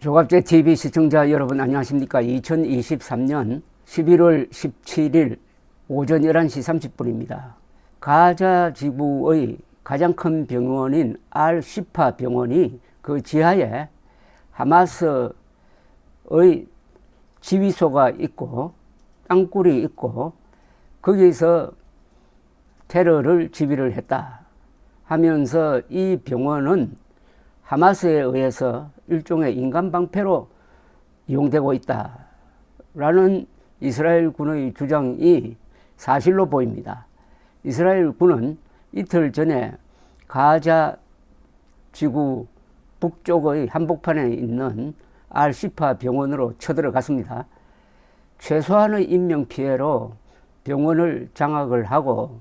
조갑제 TV 시청자 여러분 안녕하십니까. 2023년 11월 17일 오전 11시 30분입니다. 가자 지구의 가장 큰 병원인 알-시파 병원이 그 지하에 하마스의 지휘소가 있고 땅굴이 있고 거기서 테러를 지휘를 했다 하면서 이 병원은 하마스에 의해서 일종의 인간방패로 이용되고 있다라는 이스라엘 군의 주장이 사실로 보입니다. 이스라엘 군은 이틀 전에 가자 지구 북쪽의 한복판에 있는 알-시파 병원으로 쳐들어갔습니다. 최소한의 인명피해로 병원을 장악을 하고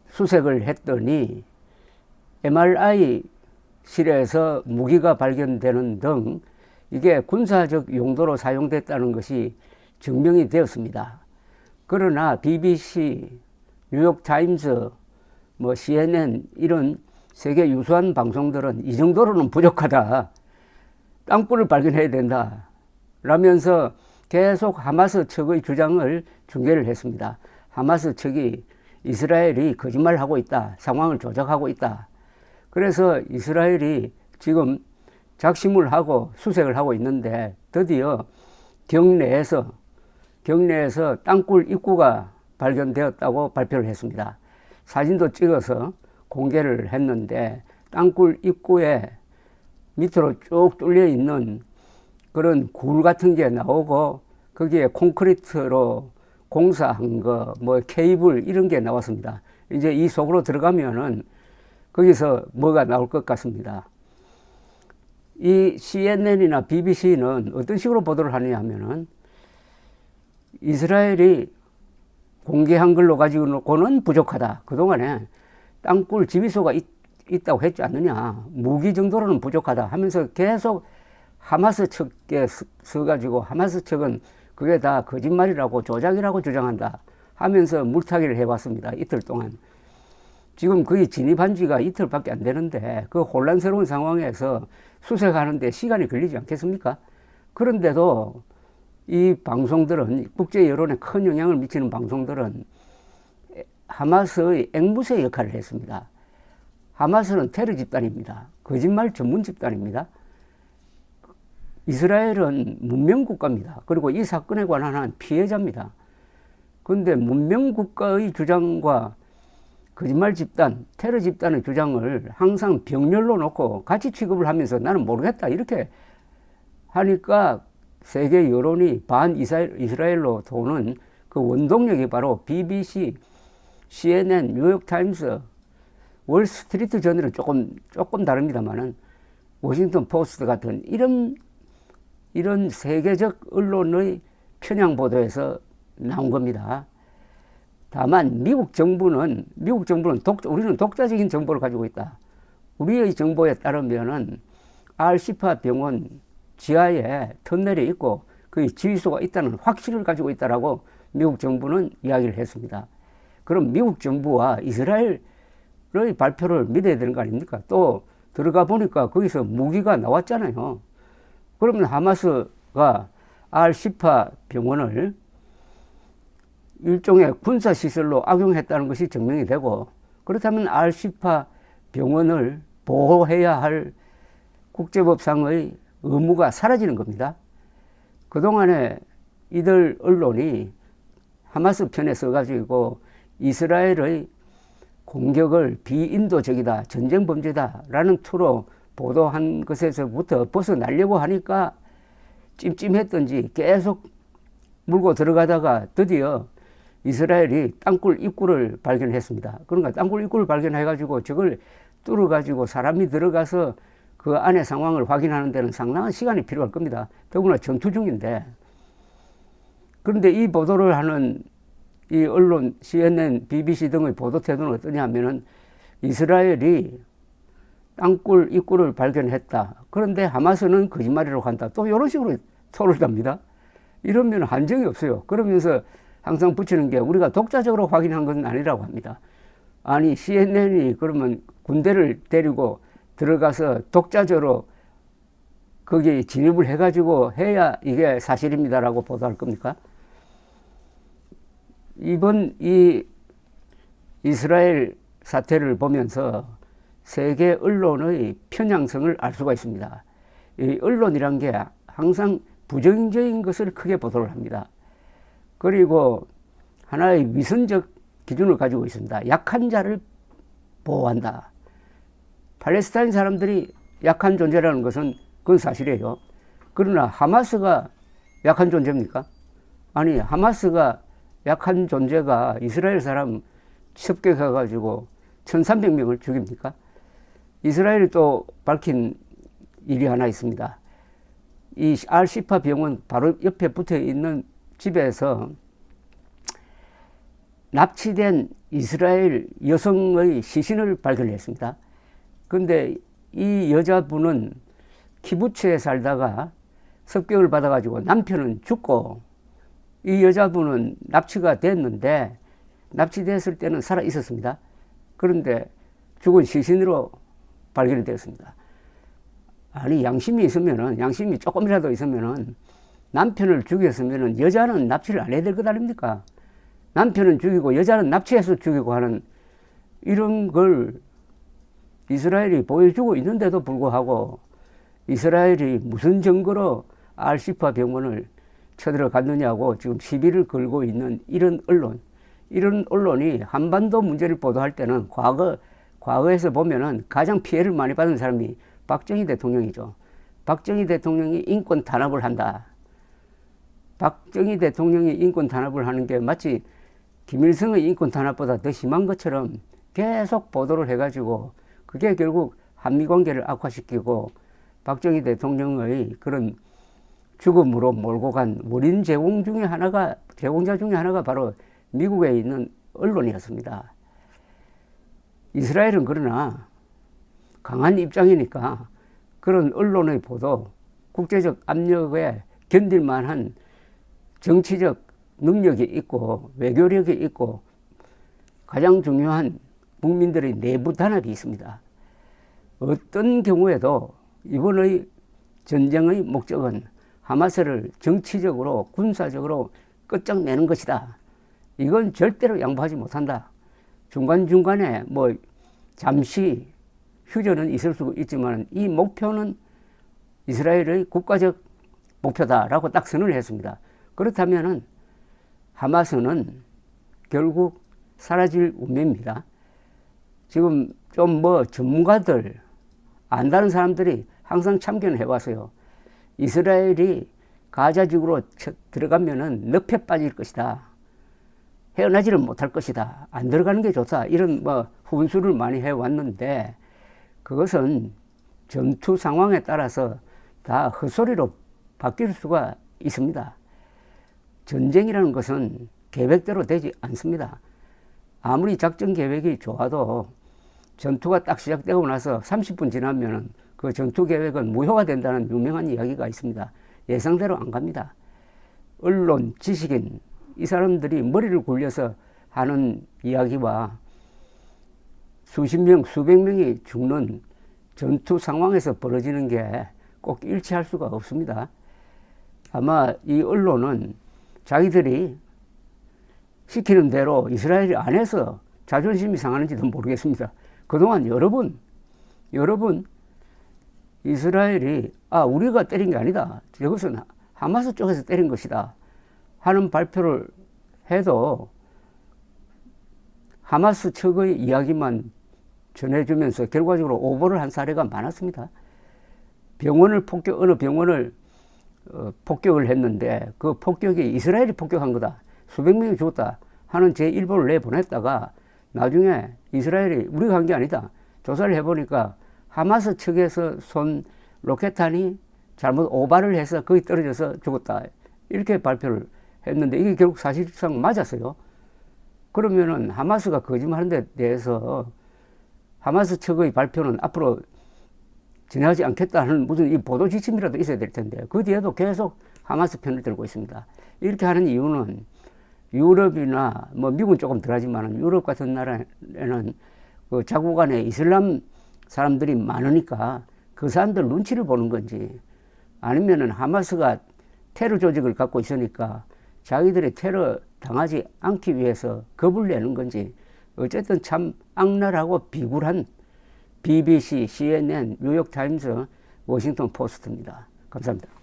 수색을 했더니 MRI 실에서 무기가 발견되는 등 이게 군사적 용도로 사용됐다는 것이 증명이 되었습니다. 그러나 BBC, 뉴욕타임스, CNN 이런 세계 유수한 방송들은 이 정도로는 부족하다. 땅굴을 발견해야 된다. 라면서 계속 하마스 측의 주장을 중계를 했습니다. 하마스 측이 이스라엘이 거짓말하고 있다. 상황을 조작하고 있다. 그래서 이스라엘이 지금 작심을 하고 수색을 하고 있는데 드디어 경내에서 땅굴 입구가 발견되었다고 발표를 했습니다. 사진도 찍어서 공개를 했는데 땅굴 입구에 밑으로 쭉 뚫려 있는 그런 굴 같은 게 나오고 거기에 콘크리트로 공사한 거, 케이블 이런 게 나왔습니다. 이제 이 속으로 들어가면은 거기서 뭐가 나올 것 같습니다. 이 CNN이나 BBC는 어떤 식으로 보도를 하느냐 하면은 이스라엘이 공개한 걸로 가지고는 부족하다. 그동안에 땅굴 지휘소가 있다고 했지 않느냐. 무기 정도로는 부족하다 하면서 계속 하마스 측에 서가지고 하마스 측은 그게 다 거짓말이라고 조작이라고 주장한다 하면서 물타기를 해왔습니다. 이틀 동안. 지금 거의 진입한 지가 이틀밖에 안 되는데 그 혼란스러운 상황에서 수색하는데 시간이 걸리지 않겠습니까? 그런데도 이 방송들은 국제 여론에 큰 영향을 미치는 방송들은 하마스의 앵무새 역할을 했습니다. 하마스는 테러 집단입니다. 거짓말 전문 집단입니다. 이스라엘은 문명국가입니다. 그리고 이 사건에 관한 한 피해자입니다. 그런데 문명국가의 주장과 거짓말 집단, 테러 집단의 주장을 항상 병렬로 놓고 같이 취급을 하면서 나는 모르겠다 이렇게 하니까 세계 여론이 반 이스라엘로 도는 그 원동력이 바로 BBC, CNN, 뉴욕타임스, 월스트리트 저널은 조금 다릅니다만은 워싱턴 포스트 같은 이런 세계적 언론의 편향 보도에서 나온 겁니다. 다만 미국 정부는 우리는 독자적인 정보를 가지고 있다. 우리의 정보에 따르면은 알-시파 병원 지하에 터널이 있고 그 지휘소가 있다는 확신을 가지고 있다라고 미국 정부는 이야기를 했습니다. 그럼 미국 정부와 이스라엘의 발표를 믿어야 되는 거 아닙니까? 또 들어가 보니까 거기서 무기가 나왔잖아요. 그러면 하마스가 알-시파 병원을 일종의 군사시설로 악용했다는 것이 증명이 되고, 그렇다면 알-시파 병원을 보호해야 할 국제법상의 의무가 사라지는 겁니다. 그동안에 이들 언론이 하마스 편에 서가지고 이스라엘의 공격을 비인도적이다, 전쟁범죄다라는 투로 보도한 것에서부터 벗어나려고 하니까 찜찜했던지 계속 물고 들어가다가 드디어 이스라엘이 땅굴 입구를 발견했습니다. 그러니까 땅굴 입구를 발견해가지고 저걸 뚫어가지고 사람이 들어가서 그 안의 상황을 확인하는 데는 상당한 시간이 필요할 겁니다. 더구나 전투 중인데. 그런데 이 보도를 하는 이 언론, CNN, BBC 등의 보도 태도는 어떠냐 하면은 이스라엘이 땅굴 입구를 발견했다. 그런데 하마스는 거짓말이라고 한다. 또 이런 식으로 토를 답니다. 이러면 한정이 없어요. 그러면서 항상 붙이는 게 우리가 독자적으로 확인한 건 아니라고 합니다. 아니 CNN이 그러면 군대를 데리고 들어가서 독자적으로 거기에 진입을 해가지고 해야 이게 사실입니다라고 보도할 겁니까? 이번 이 이스라엘 사태를 보면서 세계 언론의 편향성을 알 수가 있습니다. 이 언론이란 게 항상 부정적인 것을 크게 보도를 합니다. 그리고 하나의 위선적 기준을 가지고 있습니다. 약한 자를 보호한다. 팔레스타인 사람들이 약한 존재라는 것은 그건 사실이에요. 그러나 하마스가 약한 존재입니까? 아니, 하마스가 약한 존재가 이스라엘 사람 습격해가지고 1300명을 죽입니까? 이스라엘이 또 밝힌 일이 하나 있습니다. 이 알시파 병원 바로 옆에 붙어 있는 집에서 납치된 이스라엘 여성의 시신을 발견했습니다. 그런데 이 여자분은 키부츠에 살다가 습격을 받아가지고 남편은 죽고 이 여자분은 납치가 됐는데 납치됐을 때는 살아 있었습니다. 그런데 죽은 시신으로 발견이 되었습니다. 아니, 양심이 있으면은, 양심이 조금이라도 있으면은 남편을 죽였으면은 여자는 납치를 안 해야 될 것 아닙니까? 남편은 죽이고 여자는 납치해서 죽이고 하는 이런 걸 이스라엘이 보여주고 있는데도 불구하고 이스라엘이 무슨 증거로 알시파 병원을 쳐들어갔느냐고 지금 시비를 걸고 있는 이런 언론이 한반도 문제를 보도할 때는 과거에서 보면은 가장 피해를 많이 받은 사람이 박정희 대통령이죠. 박정희 대통령이 인권 탄압을 한다. 박정희 대통령이 인권 탄압을 하는 게 마치 김일성의 인권 탄압보다 더 심한 것처럼 계속 보도를 해가지고 그게 결국 한미 관계를 악화시키고 박정희 대통령의 그런 죽음으로 몰고 간 원인 제공자 중에 하나가 바로 미국에 있는 언론이었습니다. 이스라엘은 그러나 강한 입장이니까 그런 언론의 보도, 국제적 압력에 견딜 만한 정치적 능력이 있고 외교력이 있고 가장 중요한 국민들의 내부 단합이 있습니다. 어떤 경우에도 이번의 전쟁의 목적은 하마스를 정치적으로 군사적으로 끝장내는 것이다. 이건 절대로 양보하지 못한다. 중간중간에 뭐 잠시 휴전은 있을 수 있지만 이 목표는 이스라엘의 국가적 목표다라고 딱 선언을 했습니다. 그렇다면은 하마스는 결국 사라질 운명입니다. 지금 좀 전문가들, 안다는 사람들이 항상 참견을 해왔어요. 이스라엘이 가자지구로 들어가면은 늪에 빠질 것이다. 헤어나지를 못할 것이다. 안 들어가는 게 좋다. 이런 훈수를 많이 해왔는데 그것은 전투 상황에 따라서 다 헛소리로 바뀔 수가 있습니다. 전쟁이라는 것은 계획대로 되지 않습니다. 아무리 작전 계획이 좋아도 전투가 딱 시작되고 나서 30분 지나면은 그 전투 계획은 무효가 된다는 유명한 이야기가 있습니다. 예상대로 안 갑니다. 언론, 지식인, 이 사람들이 머리를 굴려서 하는 이야기와 수십 명, 수백 명이 죽는 전투 상황에서 벌어지는 게 꼭 일치할 수가 없습니다. 아마 이 언론은 자기들이 시키는 대로 이스라엘 안에서 자존심이 상하는지도 모르겠습니다. 그동안 여러 번 이스라엘이 우리가 때린 게 아니다. 이것은 하마스 쪽에서 때린 것이다 하는 발표를 해도 하마스 측의 이야기만 전해주면서 결과적으로 오보를 한 사례가 많았습니다. 어느 병원을 폭격을 했는데 그 폭격이 이스라엘이 폭격한 거다. 수백 명이 죽었다 하는 제1보를 내보냈다가 나중에 이스라엘이 우리가 한 게 아니다. 조사를 해보니까 하마스 측에서 쏜 로켓탄이 잘못 오발을 해서 거기 떨어져서 죽었다. 이렇게 발표를 했는데 이게 결국 사실상 맞았어요. 그러면은 하마스가 거짓말한 데 대해서 하마스 측의 발표는 앞으로 진행하지 않겠다는 무슨 이 보도 지침이라도 있어야 될 텐데 그 뒤에도 계속 하마스 편을 들고 있습니다. 이렇게 하는 이유는 유럽이나 미국은 조금 덜하지만 유럽 같은 나라에는 그 자국 안에 이슬람 사람들이 많으니까 그 사람들 눈치를 보는 건지 아니면은 하마스가 테러 조직을 갖고 있으니까 자기들이 테러 당하지 않기 위해서 겁을 내는 건지, 어쨌든 참 악랄하고 비굴한 BBC, CNN, 뉴욕타임스, 워싱턴 포스트입니다. 감사합니다.